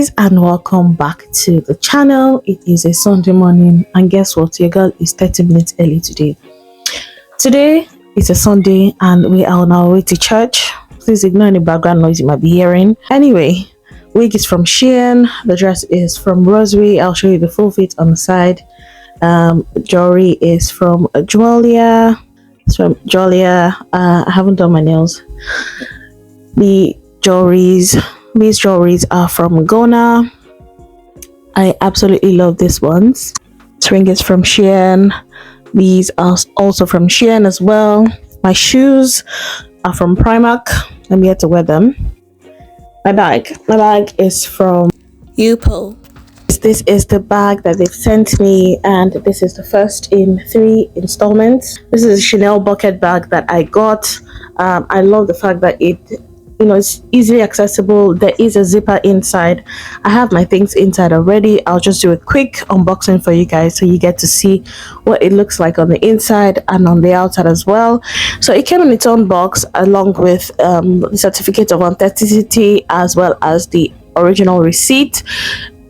guys, and welcome back to the channel. It is a Sunday morning, and guess what, your girl is 30 minutes early today. Today is a Sunday and we are on our way to church. Please ignore any background noise you might be hearing. Anyway, wig is from Shein, the dress is from Rosary. I'll show you the full fit on the side. Jewelry is from Julia. It's from Julia. I haven't done my nails. These jewelries are from Gona. I absolutely love these ones. This ring is from Shein. These are also from Shein as well. My shoes are from Primark. I'm here to wear them. My bag is from Yupo. This is the bag that they've sent me, and this is the first in 3 installments. This is a Chanel bucket bag that I got. I love the fact that it's easily accessible. There is a zipper inside. I have my things inside already. I'll just do a quick unboxing for you guys so you get to see what it looks like on the inside and on the outside as well. So it came in its own box along with the certificate of authenticity as well as the original receipt.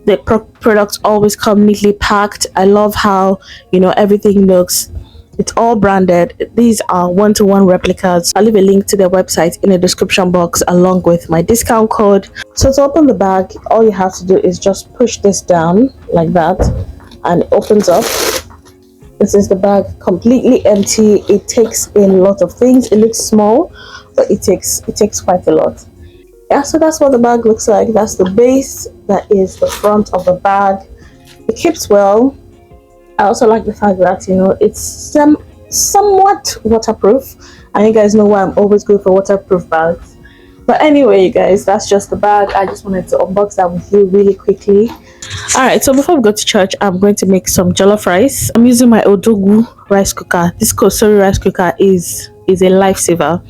The products always come neatly packed. I love how everything looks. It's all branded. These are 1-to-1 replicas. I'll leave a link to their website in the description box along with my discount code. So to open the bag, all you have to do is just push this down like that and it opens up. This is the bag, completely empty. It takes in a lot of things. It looks small, but it takes quite a lot. Yeah, so that's what the bag looks like. That's the base. That is the front of the bag. It keeps well. I also like the fact that it's somewhat waterproof, and you guys know why I'm always good for waterproof bags. But anyway, you guys, that's just the bag. I just wanted to unbox that with you really quickly. Alright, so before we go to church, I'm going to make some jollof rice. I'm using my Odogu rice cooker. This Kosori rice cooker is a lifesaver.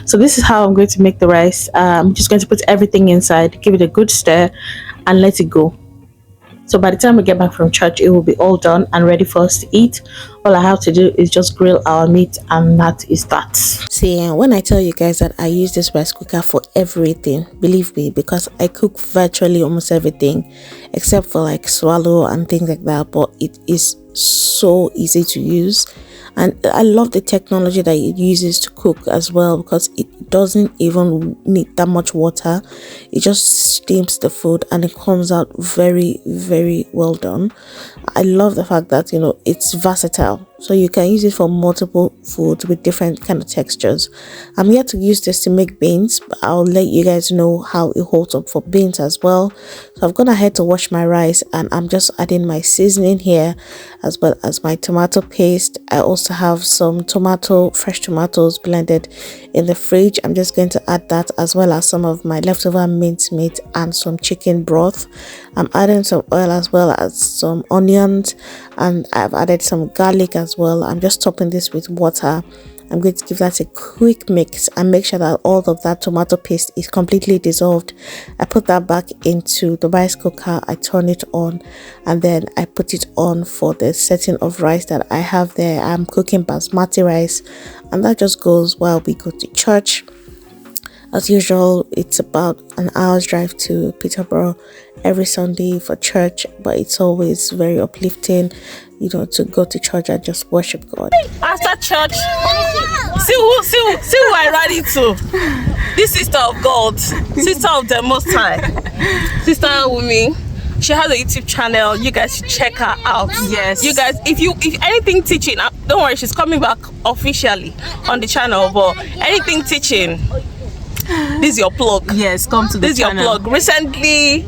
So this is how I'm going to make the rice. I'm just going to put everything inside, give it a good stir, and let it go. So by the time we get back from church, it will be all done and ready for us to eat. All I have to do is just grill our meat, and that is that. See, when I tell you guys that I use this rice cooker for everything, believe me, because I cook virtually almost everything except for like swallow and things like that. But it is so easy to use, and I love the technology that it uses to cook as well, because it doesn't even need that much water. It just steams the food and it comes out very, very well done. I love the fact that it's versatile, so you can use it for multiple foods with different kind of textures. I'm here to use this to make beans, but I'll let you guys know how it holds up for beans as well. So I've gone ahead to wash my rice, and I'm just adding my seasoning here as well as my tomato paste. I also have some fresh tomatoes blended in the fridge. I'm just going to add that as well as some of my leftover minced meat and some chicken broth. I'm adding some oil as well as some onions, and I've added some garlic as well. I'm just topping this with water. I'm going to give that a quick mix and make sure that all of that tomato paste is completely dissolved. I put that back into the rice cooker. I turn it on, and then I put it on for the setting of rice that I have there. I'm cooking basmati rice, and that just goes while we go to church. As usual, it's about an hour's drive to Peterborough every Sunday for church, but it's always very uplifting, to go to church and just worship God. After church, see who I ran into. This sister of God, sister of the Most High, Sister Wumi. She has a YouTube channel. You guys should check her out. Yes. You guys, if anything teaching, don't worry, she's coming back officially on the channel. But anything teaching, this is your plug. Yes, come to the channel. This is your plug. Recently,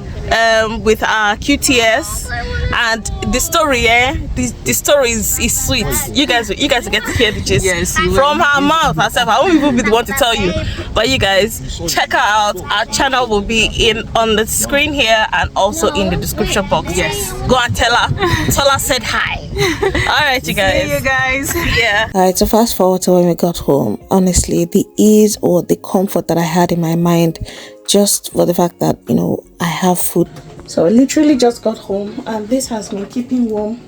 with our QTS, and the story, the story is sweet. You guys get to hear the gist from her mouth herself. I won't even be the one to tell you, but you guys check her out. Our channel will be on the screen here and also in the description box. Yes, go and tell her. Tola said hi. All right, you guys. See you guys. Yeah. All right, so fast forward to when we got home. Honestly, the ease or the comfort that I had in my mind, just for the fact that I have food. So I literally just got home, and this has been keeping warm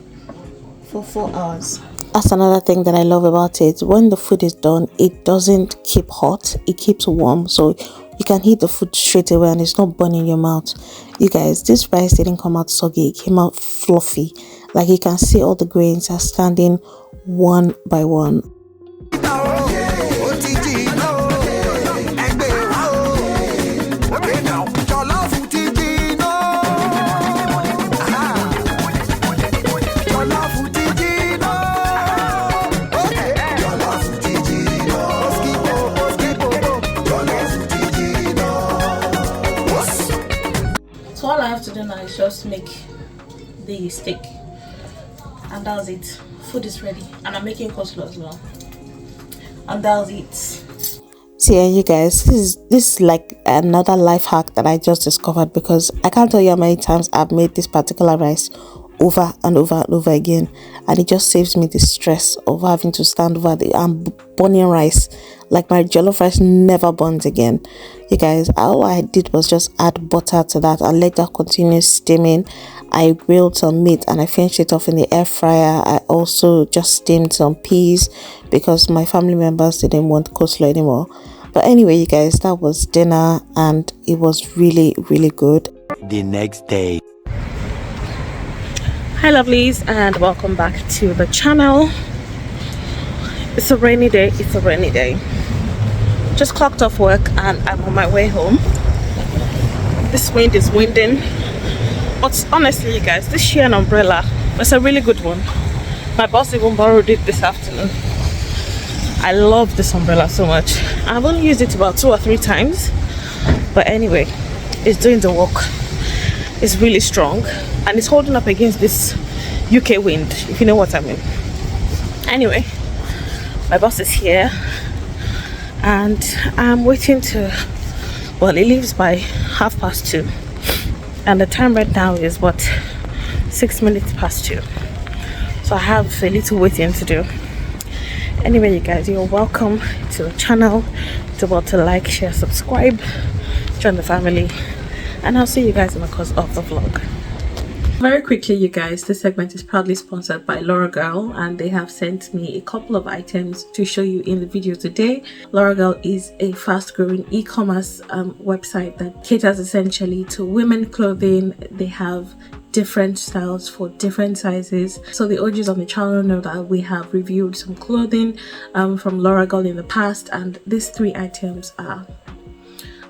for 4 hours. That's another thing that I love about it. When the food is done, it doesn't keep hot, it keeps warm, so you can eat the food straight away and it's not burning your mouth. You guys, this rice didn't come out soggy, it came out fluffy. Like you can see all the grains are standing one by one. So all I have to do now is just make the steak, and that's it. Food is ready, and I'm making coleslaw as well, and that's it. See, you guys, this is like another life hack that I just discovered, because I can't tell you how many times I've made this particular rice over and over and over again, and it just saves me the stress of having to stand over the burning rice. Like my jollof rice never burns again. You guys, all I did was just add butter to that and let that continue steaming. I grilled some meat and I finished it off in the air fryer. I also just steamed some peas because my family members didn't want coleslaw anymore. But anyway, you guys, that was dinner and it was really, really good. The next day. Hi lovelies, and welcome back to the channel. It's a rainy day. It's a rainy day. Just clocked off work and I'm on my way home. This wind is winding, but honestly you guys, this Shein umbrella was a really good one. My boss even borrowed it this afternoon. I love this umbrella so much. I've only used it about 2 or 3 times, but anyway, it's doing the work. It's really strong and it's holding up against this UK wind, if you know what I mean. Anyway, my boss is here and I'm waiting to, well, he leaves by 2:30 and the time right now is what, 6 minutes past 2, so I have a little waiting to do. Anyway, you guys, you're welcome to the channel. It's about to like, share, subscribe, join the family, and I'll see you guys in the course of the vlog. Very quickly, you guys, this segment is proudly sponsored by Laura Girl, and they have sent me a couple of items to show you in the video today. Laura Girl is a fast-growing e-commerce website that caters essentially to women clothing. They have different styles for different sizes. So the OGs on the channel know that we have reviewed some clothing from Laura Girl in the past, and these 3 items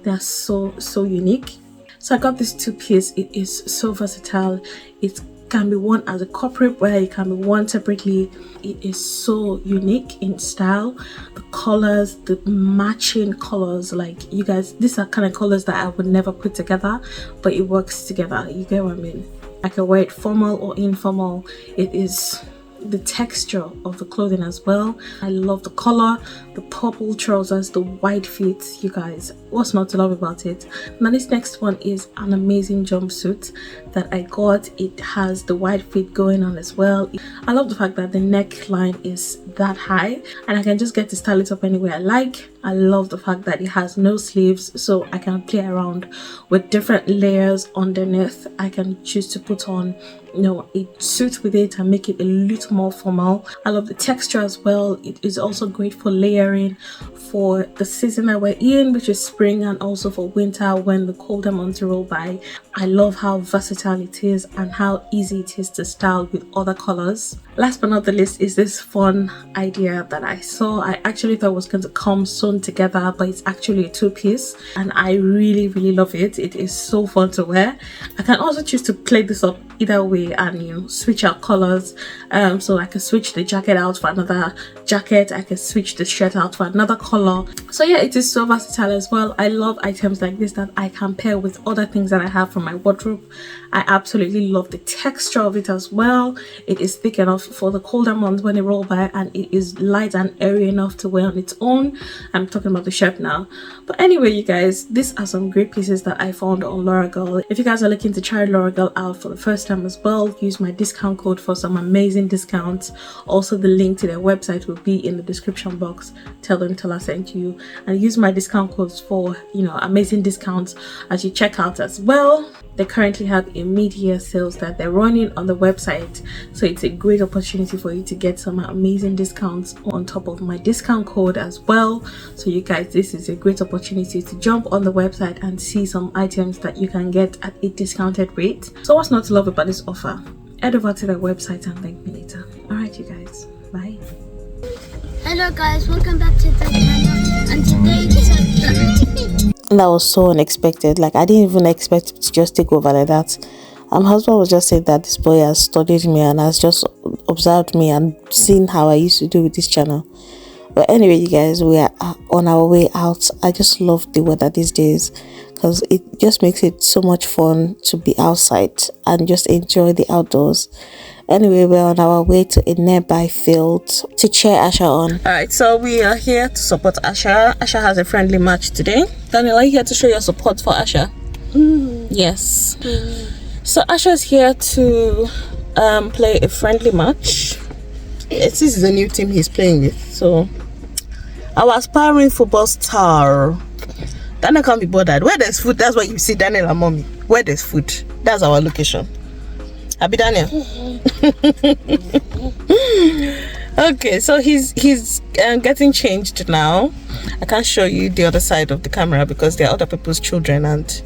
they are so unique. So I got this 2-piece. It is so versatile. It can be worn as a corporate wear, it can be worn separately. It is so unique in style. The colors, the matching colors, like you guys, these are kind of colors that I would never put together, but it works together. You get what I mean? I can wear it formal or informal. It is the texture of the clothing as well. I love the color, the purple trousers, the wide feet. You guys, what's not to love about it? Now this next one is an amazing jumpsuit that I got. It has the wide feet going on as well. I love the fact that the neckline is that high and I can just get to style it up any way I like. I love the fact that it has no sleeves, so I can play around with different layers underneath. I can choose to put on, you know, a suit with it and make it a little more formal. I love the texture as well. It is also great for layering for the season that we're in, which is spring, and also for winter when the colder months roll by. I love how versatile it is and how easy it is to style with other colors. Last but not the least is this fun idea that I saw. I actually thought it was going to come sewn together, but it's actually a 2-piece and I really love it. It is so fun to wear. I can also choose to play this up either way and, you know, switch out colors. So I can switch the jacket out for another jacket, I can switch the shirt out for another color. So yeah, it is so versatile as well. I love items like this that I can pair with other things that I have from my wardrobe. I absolutely love the texture of it as well. It is thick enough for the colder months when they roll by, and it is light and airy enough to wear on its own. I'm talking about the shirt now. But anyway, you guys, these are some great pieces that I found on Laura Girl. If you guys are looking to try Laura Girl out for the first time as well, use my discount code for some amazing discounts. Also, the link to their website will be in the description box. Tell them Tola sent you, and use my discount codes for, you know, amazing discounts as you check out as well. They currently have a mid-year sales that they're running on the website, so it's a great opportunity for you to get some amazing discounts on top of my discount code as well. So you guys, this is a great opportunity to jump on the website and see some items that you can get at a discounted rate. So what's not to love about this offer? Head over to their website and thank me later. All right, you guys, bye. Hello guys, welcome back to the channel, and today That was so unexpected. Like, I didn't even expect it to just take over like that. My husband was just saying that this boy has studied me and has just observed me and seen how I used to do with this channel. But anyway, you guys, we are on our way out. I just love the weather these days because it just makes it so much fun to be outside and just enjoy the outdoors. Anyway, we're on our way to a nearby field to cheer Asha on. Alright, so we are here to support Asha. Asha has a friendly match today. Daniel, are you here to show your support for Asha? Yes. So Asha is here to play a friendly match. This is a new team he's playing with. So our aspiring football star. Daniel can't be bothered. Where there's food, that's why you see Daniel and mommy. Where there's food, that's our location. Abi Daniel. Okay, so he's getting changed now. I can't show you the other side of the camera because they're other people's children and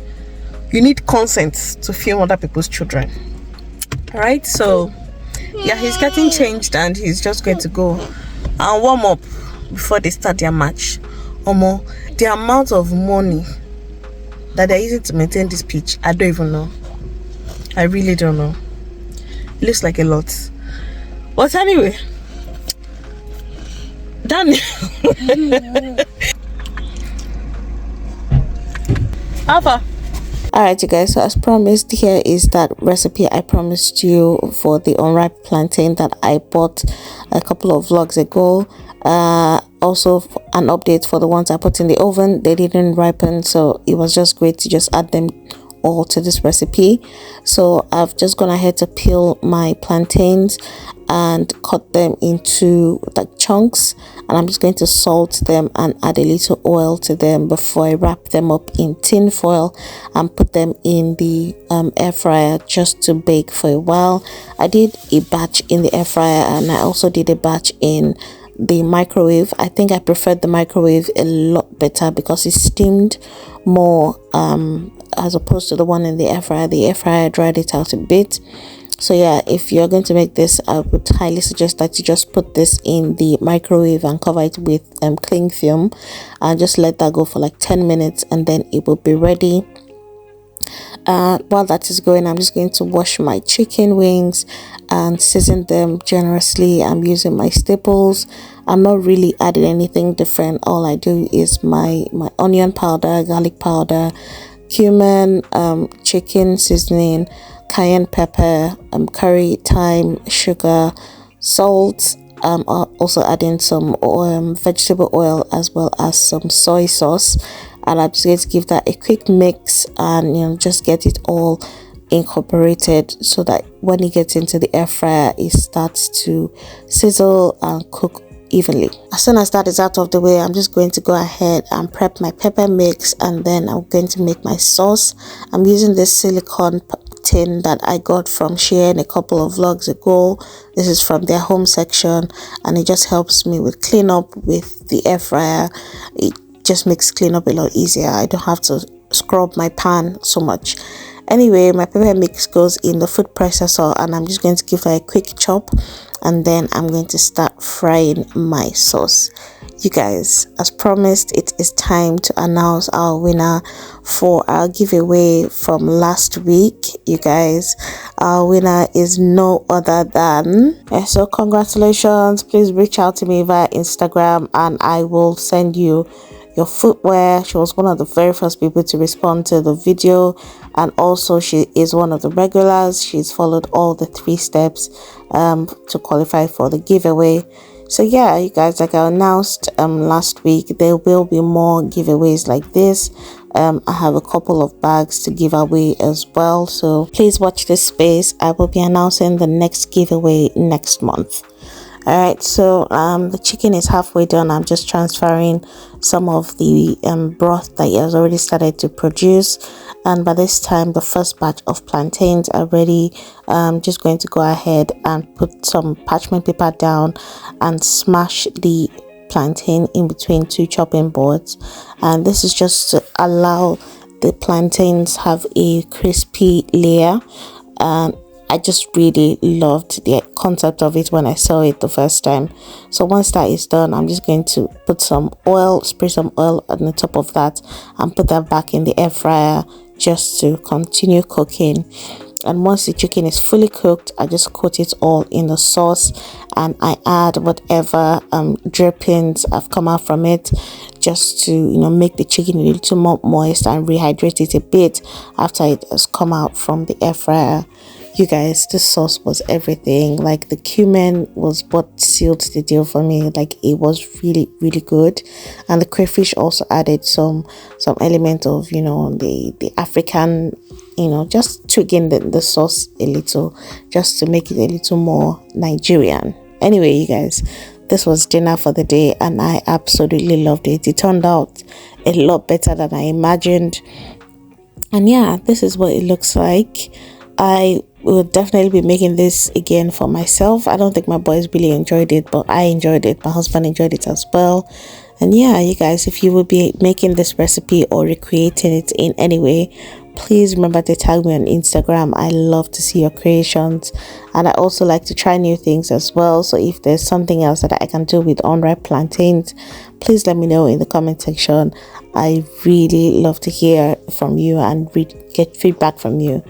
you need consent to film other people's children. Alright, so yeah, he's getting changed and he's just going to go and warm up before they start their match. Omo, the amount of money that they're using to maintain this pitch, I don't even know. I really don't know. It looks like a lot. But anyway, Daniel. Alpha. Alright, you guys, so as promised, here is that recipe I promised you for the unripe plantain that I bought a couple of vlogs ago. Also an update for the ones I put in the oven. They didn't ripen, so it was just great to just add them all to this recipe. So I've just gone ahead to peel my plantains and cut them into like chunks, and I'm just going to salt them and add a little oil to them before I wrap them up in tin foil and put them in the air fryer just to bake for a while. I did a batch in the air fryer and I also did a batch in the microwave. I think I preferred the microwave a lot better because it steamed more as opposed to the one in the air fryer. The air fryer dried it out a bit. So yeah, if you're going to make this, I would highly suggest that you just put this in the microwave and cover it with cling film and just let that go for like 10 minutes and then it will be ready. While that is going, I'm just going to wash my chicken wings and season them generously. I'm using my staples. I'm not really adding anything different. All I do is my onion powder, garlic powder, cumin, chicken seasoning, cayenne pepper, curry, thyme, sugar, salt. I'm also adding some vegetable oil as well as some soy sauce, and I'm just going to give that a quick mix and just get it all incorporated so that when it gets into the air fryer it starts to sizzle and cook evenly. As soon as that is out of the way, I'm just going to go ahead and prep my pepper mix, and then I'm going to make my sauce. I'm using this silicone tin that I got from Shein a couple of vlogs ago. This is from their home section and it just helps me with cleanup with the air fryer. It just makes cleanup a lot easier. I don't have to scrub my pan so much. Anyway, my pepper mix goes in the food processor and I'm just going to give it a quick chop, and then I'm going to start frying my sauce. You guys, as promised, it is time to announce our winner for our giveaway from last week. You guys, our winner is no other than so congratulations. Please reach out to me via Instagram and I will send you your footwear. She was one of the very first people to respond to the video, and also she is one of the regulars. She's followed all the 3 steps to qualify for the giveaway. So yeah, you guys, like I announced last week, there will be more giveaways like this. I have a couple of bags to give away as well, so please watch this space. I will be announcing the next giveaway next month. All right, so the chicken is halfway done. I'm just transferring some of the broth that it has already started to produce, and by this time the first batch of plantains are ready. I'm just going to go ahead and put some parchment paper down and smash the plantain in between two chopping boards, and this is just to allow the plantains have a crispy layer. And I just really loved the concept of it when I saw it the first time. So once that is done, I'm just going to put some oil, spray some oil on the top of that, and put that back in the air fryer just to continue cooking. And once the chicken is fully cooked, I just coat it all in the sauce, and I add whatever drippings have come out from it, just to make the chicken a little more moist and rehydrate it a bit after it has come out from the air fryer. You guys, this sauce was everything. Like, the cumin was what sealed the deal for me. Like, it was really, really good. And the crayfish also added some element of the African, just tweaking the sauce a little, just to make it a little more Nigerian. Anyway, you guys, this was dinner for the day, and I absolutely loved it. It turned out a lot better than I imagined. And yeah, this is what it looks like. I will definitely be making this again for myself. I don't think my boys really enjoyed it, but I enjoyed it. My husband enjoyed it as well. And yeah, you guys, if you will be making this recipe or recreating it in any way, please remember to tag me on Instagram. I love to see your creations, and I also like to try new things as well. So if there's something else that I can do with unripe plantains, please let me know in the comment section. I really love to hear from you and get feedback from you.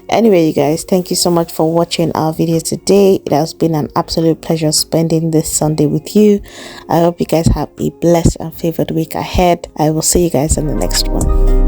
Anyway, you guys, thank you so much for watching our video today. It has been an absolute pleasure spending this Sunday with you. I hope you guys have a blessed and favored week ahead. I will see you guys in the next one.